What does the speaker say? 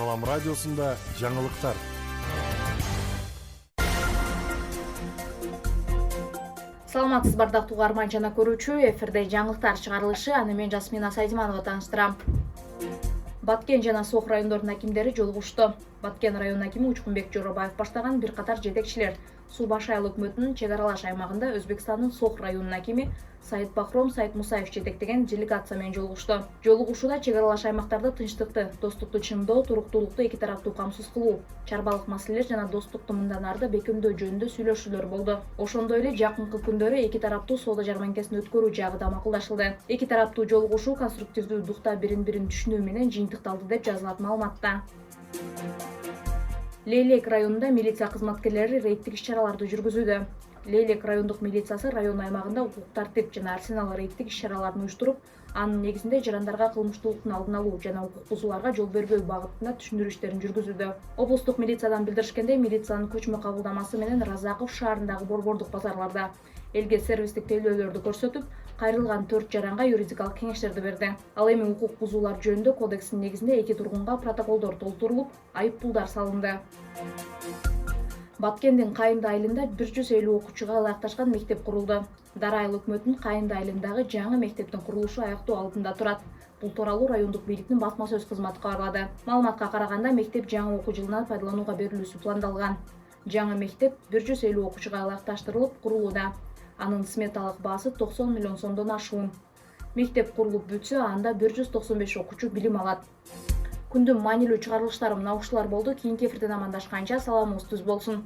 Салам радиосунда жаңылыктар. Саламатсыз бардактуу угарман жана көрүүчү, эфирде жаңылыктар чыгарылышы, аны мен Жасмина Сайдиманова тааныштырам. Баткен жана Сок райондордун акимдери жолугушту. Баткен районунун акими Учкунбек Жоробаев баштаган бир катар жетекчилер Суу башы айыл өкмөтүнүн чек аралаш аймагында Өзбекстандын Сок районунун акими Сайыт Бахром Сайыт Мусаев жетектеген делегация менен жолугушту. Жолугушууда чек аралаш аймактарда тынчтыкты, достукту чыңдоо, туруктуулукту эки тараптуу камсыз кылуу, чарбалык маселелер жана достукту мындан ары бекемдөө жөнүндө сүйлөшүүлөр болду. Ошондой эле жакынкы күндөрү эки тараптуу соода жарманкесин өткөрүү жагы да макулдашылды. Эки тараптуу жолугушуу конструктивдүү духта бири-бирин түшүнүү менен жыйынтыкталды деп жазылат маалыматта. Лейлек районунда милиция кызматкерлери рейдтик иш-чараларды жүргүзүүдө. Лейлек райондук милициясы район аймагында укук тартип жана арсенал рейдтик иш-чараларын уюштуруп, анын негизинде жарандарга кылмыштуулуктун алдын алуу жана укук бузууларга жол бербөө багытында түшүндүрүү иштерин жүргүзүүдө. Облустук милициядан билдиришкендей, милициянын көчмө кабылдамасы менен Разаков шаарындагы борбордук базарларда элге сервистик тейлөөлөрдү көрсөтүп, кайрылган 4 жаранга юридикалык кеңештерди берди. Ал эми укук бузуулар жөнүндө кодекстин негизинде 2 тургунга протоколдор толтурулуп, айыппулдар салынды. Баткендин Кайынды айылында 150 окуучуга ылайыкташкан мектеп курулду. Дара айыл өкмөтүнүн Кайынды айылындагы жаңы мектептин курулушу аяктоо алдында турат. Бул тууралуу райондук бийликтин басма сөз кызматы кабарлады. Маалыматка караганда, мектеп жаңы окуу жылынан пайдаланууга берилүүсү пландалган. Жаңы мектеп 150 окуучуга ылайыкташтырылып курулууда. Анын сметалык баасы 90 миллион сомдон ашуун. Мектеп курулуп бүтсө, анда 195 окуучу билим алат. Күндүн маанилүү чыгарылыштары мына ушулар болду. Кийинки эфирден амандашканча саламыңыз түз болсун.